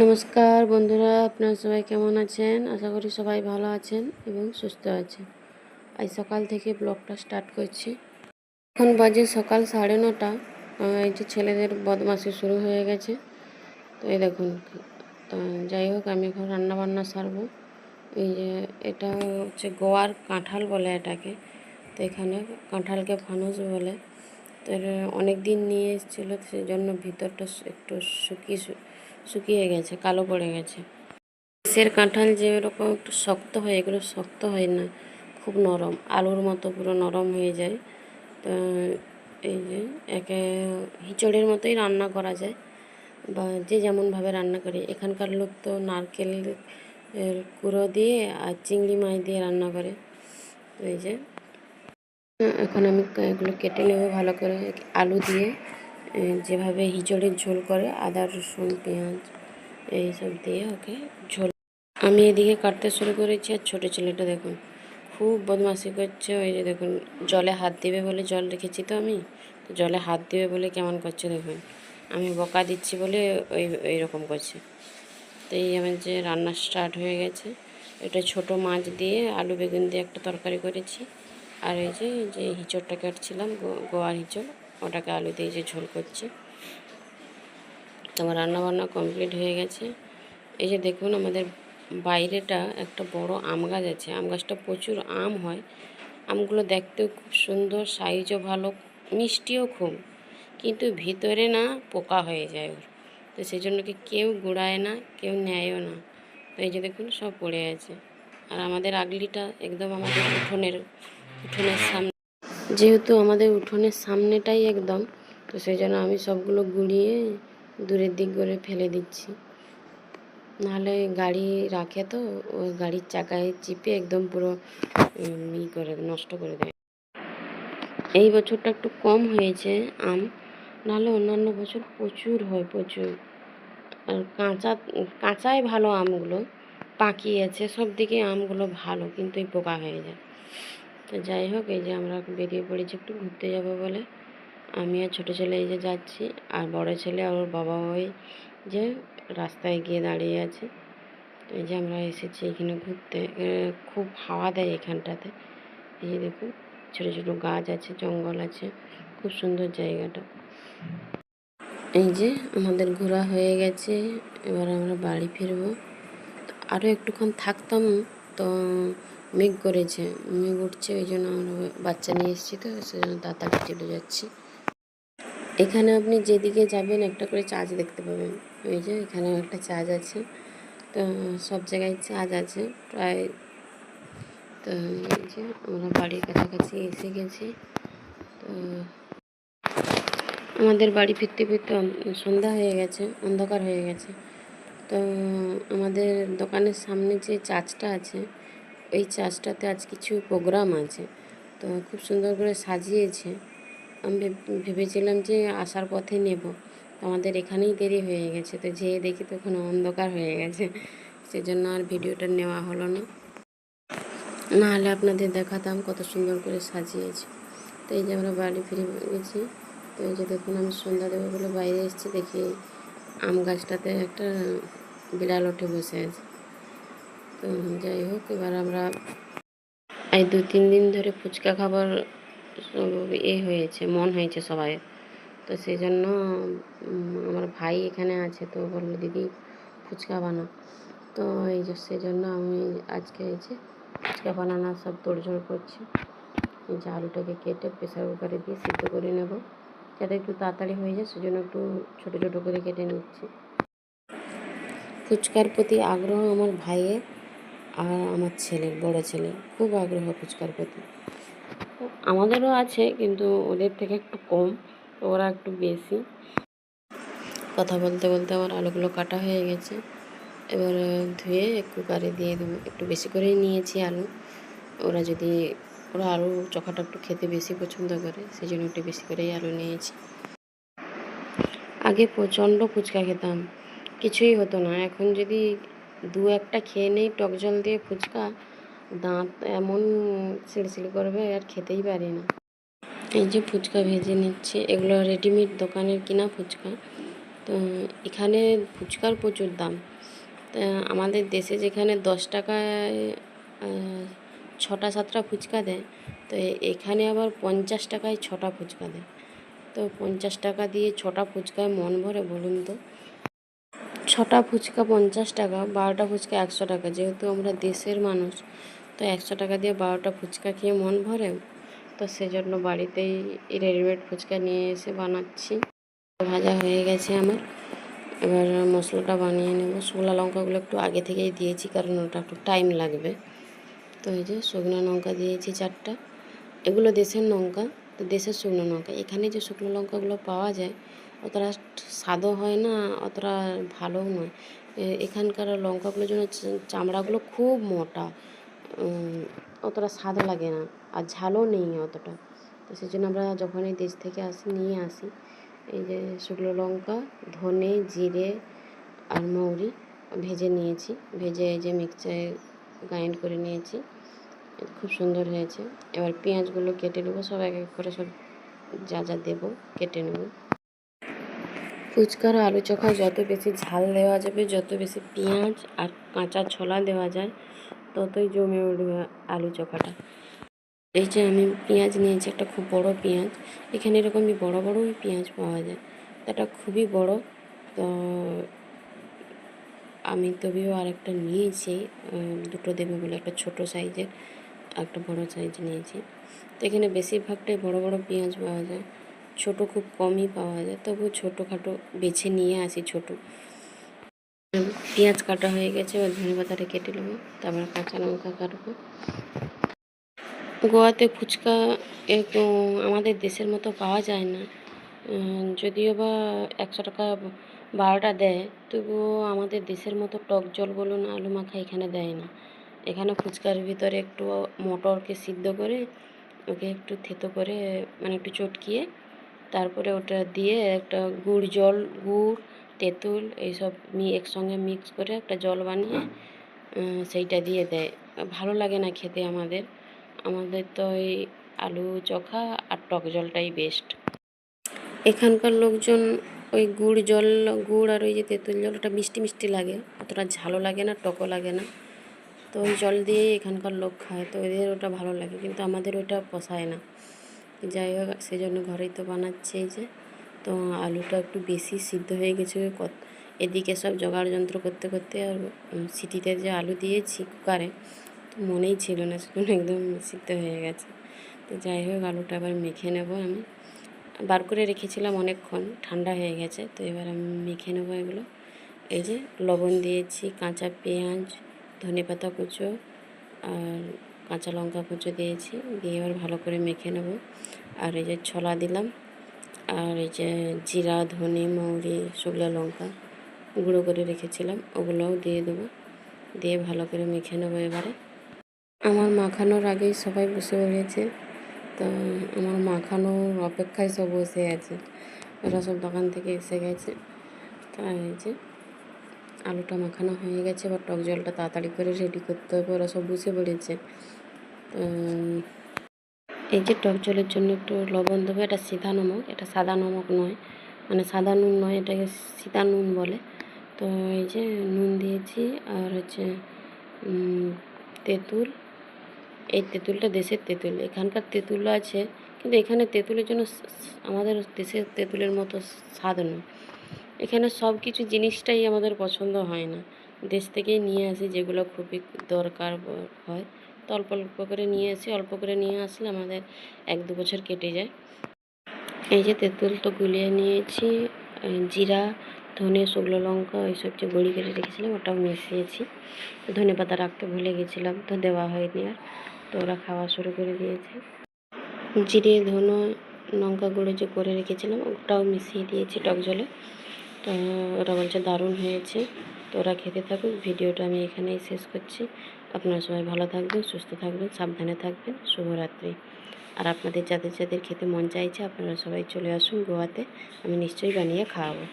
নমস্কার বন্ধুরা, আপনারা সবাই কেমন আছেন? আশা করি সবাই ভালো আছেন এবং সুস্থ আছেন। আজ সকাল থেকে ব্লগটা স্টার্ট করছি। এখন বাজে সকাল 9:30। এই যে ছেলেদের বদমাশি শুরু হয়ে গেছে। তো এই দেখুন, তো যাই হোক, আমি এখন রান্নাবান্না সারবো। এই যে এটা হচ্ছে গোয়ার কাঁঠাল বলে এটাকে। তো এখানে কাঁঠালকে ফানুস বলে। তো অনেক দিন নিয়ে এসেছিলো, সেই জন্য ভিতরটা একটু শুকিয়ে গেছে, কালো পড়ে গেছে। দেশের কাঁঠাল যেরকম একটু শক্ত হয়, এগুলো শক্ত হয় না, খুব নরম, আলুর মতো পুরো নরম হয়ে যায়। তো এই যে একে হিচড়ের মতোই রান্না করা যায়, বা যে যেমনভাবে রান্না করে। এখানকার লোক তো নারকেল কুড়ো দিয়ে আর চিংড়ি মাছ দিয়ে রান্না করে। তো এই যে এখন আমি এগুলো কেটে নেব ভালো করে, আলু দিয়ে যেভাবে হিচড়ের ঝোল করে, আদা রসুন পেঁয়াজ এইসব দিয়ে ওকে ঝোল। আমি এদিকে কাটতে শুরু করেছি, আর ছোটো ছেলেটা দেখুন খুব বদমাশি করছে। ওই যে দেখুন, জলে হাত দেবে বলে, জল রেখেছি তো আমি, তো জলে হাত দেবে বলে কেমন করছে দেখুন। আমি বকা দিচ্ছি বলে ওই রকম করছে। তো এই আমার যে রান্না স্টার্ট হয়ে গেছে। এটা ছোট মাছ দিয়ে আলু বেগুন দিয়ে একটা তরকারি করেছি। আর এই যে হিঁচড়টা কাটছিলাম, গোয়ার হিঁচড়, ওটাকে আলু দিয়ে যে ঝোল করছি। তো আমার রান্নাবান্না কমপ্লিট হয়ে গেছে। এই যে দেখুন, আমাদের বাইরেটা একটা বড় আম গাছ আছে। আম গাছটা প্রচুর আম হয়। আমগুলো দেখতেও খুব সুন্দর, সাইজও ভালো, মিষ্টিও খুব, কিন্তু ভিতরে না পোকা হয়ে যায় ওর। তো সেই জন্য কি কেউ গুড়ায় না, কেউ নেয়ও না। তো এই যে দেখুন, সব পড়ে আছে। আর আমাদের আগলিটা একদম আমাদের উঠোনের সামনে, যেহেতু আমাদের উঠোনের সামনেটাই একদম, তো সেই জন্য আমি সবগুলো গুঁড়িয়ে দূরের দিক করে ফেলে দিচ্ছি। নাহলে গাড়ি রাখে, তো ওই গাড়ির চাকায় চিপে একদম পুরো করে নষ্ট করে দেয়। এই বছরটা একটু কম হয়েছে আম, নাহলে অন্যান্য বছর প্রচুর হয়, প্রচুর। আর কাঁচাই ভালো আমগুলো, পাকিয়েছে সব দিকে আমগুলো ভালো, কিন্তু এই পোকা হয়ে যায়। তো যাই হোক, এই যে আমরা বেরিয়ে পড়েছি একটু ঘুরতে যাব বলে। আমি আর ছোটো ছেলে এই যে যাচ্ছি, আর বড় ছেলে আর ওর বাবা ওই যে রাস্তায় গিয়ে দাঁড়িয়ে আছে। এই যে আমরা এসেছি এখানে ঘুরতে। খুব হাওয়া দেয় এখানটাতে। এই যে দেখুন, ছোটো ছোটো গাছ আছে, জঙ্গল আছে, খুব সুন্দর জায়গাটা। এই যে আমাদের ঘোরা হয়ে গেছে, এবার আমরা বাড়ি ফিরবো। আরও একটুক্ষণ থাকতাম, তো মেঘ করেছে, মেঘ উঠছে, ওই জন্য আমরা বাচ্চা নিয়ে এসেছি, তো সেই জন্য তাড়াতাড়ি চলে যাচ্ছি। এখানে আপনি যেদিকে যাবেন একটা করে চার্চ দেখতে পাবেন। ওই যে এখানে একটা চার্চ আছে, তো সব জায়গায় চার্চ আছে প্রায়। তো এই যে আমরা বাড়ির কাছাকাছি এসে গেছি। তো আমাদের বাড়ি ফিরতে ফিরতে সন্ধ্যা হয়ে গেছে, অন্ধকার হয়ে গেছে। তো আমাদের দোকানের সামনে যে চার্চটা আছে, এই চার্চটাতে আজ কিছু প্রোগ্রাম আছে, তো খুব সুন্দর করে সাজিয়েছে। আমি ভেবেছিলাম যে আসার পথে নেব, আমাদের এখানেই দেরি হয়ে গেছে। তো যেয়ে দেখি তখন অন্ধকার হয়ে গেছে, সেজন্য আর ভিডিওটা নেওয়া হলো না, নাহলে আপনাদের দেখাতাম কত সুন্দর করে সাজিয়েছে। তো এই যে আমরা বাড়ি ফিরে গেছি। তো এই যে দেখুন, আমি সন্ধ্যা দেবো বলে বাইরে এসেছি, দেখি আম গাছটাতে একটা বিড়াল উঠে বসে আছে। তো যাই হোক, এবার আমরা এই 2-3 দিন ধরে ফুচকা খাবার হয়েছে, মন হয়েছে সবাই। তো সেই জন্য আমার ভাই এখানে আছে, তো বললো দিদি ফুচকা বানাও। তো এই যে সেই জন্য আমি আজকে এই যে ফুচকা বানানোর সব তোড়জোড় করছি। এই যে আলুটাকে কেটে প্রেসার কুকারে দিয়ে সিদ্ধ করে নেব, যাতে একটু তাড়াতাড়ি হয়ে যায়, সেজন্য একটু ছোটো ছোটো করে কেটে নিচ্ছি। ফুচকার প্রতি আগ্রহ আমার ভাইয়ের আর আমার ছেলের, বড় ছেলের খুব আগ্রহ ফুচকার প্রতি। আমাদেরও আছে, কিন্তু ওদের থেকে একটু কম, তো ওরা একটু বেশি। কথা বলতে বলতে আমার আলুগুলো কাটা হয়ে গেছে। এবার ধুয়ে কুকারে দিয়ে দেবো। একটু বেশি করেই নিয়েছি আলু। ওরা আলু চোখাটা একটু খেতে বেশি পছন্দ করে, সেই জন্য একটু বেশি করেই আলু নিয়েছি। আগে প্রচণ্ড ফুচকা খেতাম, কিছুই হতো না। এখন যদি 2-1টা খেয়ে নেই টক জল দিয়ে ফুচকা, দাঁত এমন ছিঁড়ছিঁড় করবে, আর খেতেই পারি না। এই যে ফুচকা ভেজে নিচ্ছে, এগুলো রেডিমেড দোকানের কিনা ফুচকা। তো এখানে ফুচকার প্রচুর দাম। তা আমাদের দেশে যেখানে 10 টাকায় 6টা 7টা ফুচকা দেয়, তো এখানে আবার 50 টাকায় 6টা ফুচকা দেয়। তো 50 টাকা দিয়ে 6টা ফুচকায় মন ভরে বলুন তো? 6টা ফুচকা 50 টাকা, 12টা ফুচকা 100 টাকা। যেহেতু আমরা দেশের মানুষ, তো 100 টাকা দিয়ে 12টা ফুচকা খেয়ে মন ভরে। তো সেজন্য বাড়িতেই রেডিমেড ফুচকা নিয়ে এসে বানাচ্ছি। ভাজা হয়ে গেছে আমার, এবার মশলাটা বানিয়ে নেব। শুকনো লঙ্কাগুলো একটু আগে থেকেই দিয়েছি, কারণ ওটা একটু টাইম লাগবে। তো এই যে শুকনো লঙ্কা দিয়েছি 4টা। এগুলো দেশের লঙ্কা, তো দেশের শুকনো লঙ্কা। এখানে যে শুকনো লঙ্কাগুলো পাওয়া যায় অতটা স্বাদও হয় না, অতটা ভালোও নয়। এখানকার লঙ্কাগুলোর জন্য চামড়াগুলো খুব মোটা, অতটা স্বাদ লাগে না, আর ঝালও নেই অতটা। তো সেই জন্য আমরা যখনই দেশ থেকে নিয়ে আসি, এই যে শুকনো লঙ্কা, ধনে, জিরে আর মৌরি ভেজে নিয়েছি। ভেজে এই যে মিক্সচারে গ্রাইন্ড করে নিয়েছি। খুব সুন্দর হয়েছে। এবার পেঁয়াজগুলো কেটে নেবো, সব এক এক করে সব যা যা দেবো কেটে নেব। ফুচকার আলু চোখায় যত বেশি ঝাল দেওয়া যাবে, যত বেশি পেঁয়াজ আর কাঁচা ছোলা দেওয়া যায়, ততই জমে উঠবে আলু চোখাটা। এই যে আমি পেঁয়াজ নিয়েছি, একটা খুব বড় পেঁয়াজ। এখানে এরকমই বড় বড়ই পেঁয়াজ পাওয়া যায়, এটা খুবই বড়। তো আমি তবেও আরেকটা নিয়েছি, দুটো দেবে বলে, একটা ছোট সাইজের, একটা বড় সাইজ নিয়েছি। তো এখানে বেশিরভাগটাই বড় বড় পেঁয়াজ পাওয়া যায়, ছোট খুব কমই পাওয়া যায়। তবু ছোটোখাটো বেছে নিয়ে আসি ছোট। পেঁয়াজ কাটা হয়ে গেছে, এবার ধনে পাতাটা কেটে নেবো, তারপরে কাঁচা লঙ্কা কাটবো। গোয়াতে ফুচকা একটু আমাদের দেশের মতো পাওয়া যায় না, যদিও বা 100 টাকা 12টা দেয়, তবুও আমাদের দেশের মতো টক জল বলুন, আলু মাখা এখানে দেয় না। এখানে ফুচকার ভিতরে একটু মটরকে সিদ্ধ করে, ওকে একটু থেতো করে, মানে একটু চটকিয়ে, তারপরে ওটা দিয়ে একটা গুড়, তেঁতুল এইসব একসঙ্গে মিক্স করে একটা জল বানিয়ে সেইটা দিয়ে দেয়। ভালো লাগে না খেতে আমাদের। আমাদের তো ওই আলু চোখা আর টক জলটাই বেস্ট। এখানকার লোকজন ওই গুড় আর ওই যে তেঁতুল জল, ওটা মিষ্টি মিষ্টি লাগে, অতটা ঝালও লাগে না, টকও লাগে না। তো ওই জল দিয়েই এখানকার লোক খায়, তো ওদের ওটা ভালো লাগে, কিন্তু আমাদের ওইটা পোষায় না। যাই হোক, সেই জন্য ঘরেই তো বানাচ্ছে। এই যে তো আলুটা একটু বেশি সিদ্ধ হয়ে গেছে, এদিকে সব জোগাড় যন্ত্র করতে করতে, আর সিটিতে যে আলু দিয়েছি কুকারে, তো মনেই ছিল না, সেজন্য একদম সিদ্ধ হয়ে গেছে। তো যাই হোক, আলুটা আবার মেখে নেব। আমি বার করে রেখেছিলাম অনেকক্ষণ, ঠান্ডা হয়ে গেছে। তো এবার আমি মেখে নেবো এগুলো। এই যে লবণ দিয়েছি, কাঁচা পেঁয়াজ, ধনেপাতা কুচো আর কাঁচা লঙ্কা কুচো দিয়েছি, দিয়ে এবার ভালো করে মেখে নেব। আর এই যে ছোলা দিলাম, আর এই যে জিরা, ধনে, মৌরি, শুকনো লঙ্কা গুঁড়ো করে রেখেছিলাম, ওগুলোও দিয়ে দেবো। দিয়ে ভালো করে মেখে নেবো এবারে। আমার মাখানোর আগেই সবাই বসে পড়েছে, তো আমার মাখানোর অপেক্ষায় সব বসে আছে। ওরা সব দোকান থেকে এসে গেছে। তাই এই যে আলুটা মাখানো হয়ে গেছে, এবার টক জলটা তাড়াতাড়ি করে রেডি করতে হবে, ওরা সব বসে পড়েছে। তো এই যে টক জলের জন্য একটু লবণ দেবো, এটা সিধা নমক, এটা সাদা নমক নয়, মানে সাদা নুন নয়, এটাকে সিধা নুন বলে। তো এই যে নুন দিয়েছি, আর হচ্ছে তেঁতুল। এই তেঁতুলটা দেশের তেঁতুল, এখানকার তেঁতুল আছে, কিন্তু এখানে তেঁতুলের জন্য আমাদের দেশের তেঁতুলের মতো স্বাদ নয়। এখানে সব কিছু জিনিসটাই আমাদের পছন্দ হয় না, দেশ থেকেই নিয়ে আসি যেগুলো খুবই দরকার হয়, তো অল্প অল্প করে নিয়ে আসি। অল্প করে নিয়ে আসলে আমাদের 1-2 বছর কেটে যায়। এই যে তেঁতুল তো গুলিয়ে নিয়েছি, জিরা, ধনে, শুকনো লঙ্কা এইসব যে গুঁড়ি করে রেখেছিলাম ওটাও মিশিয়েছি। তো ধনেপাতা রাখতে ভুলে গেছিলাম, তো দেওয়া হয়নি আর। তো ওরা খাওয়া শুরু করে দিয়েছে। জিরে, ধনে, লঙ্কা গুঁড়ো যে করে রেখেছিলাম ওটাও মিশিয়ে দিয়েছি টক জলে। তো ওরা বলছে দারুণ হয়েছে। তো ওরা খেতে থাকুক, ভিডিওটা আমি এখানেই শেষ করছি। আপনারা সবাই ভালো থাকবেন, সুস্থ থাকবেন, সাবধানে থাকবেন। শুভরাত্রি। আর আপনাদের যাদের যাদের খেতে মন চাইছে, আপনারা সবাই চলে আসুন গোয়াতে, আমি নিশ্চয়ই বানিয়ে খাওয়াবো।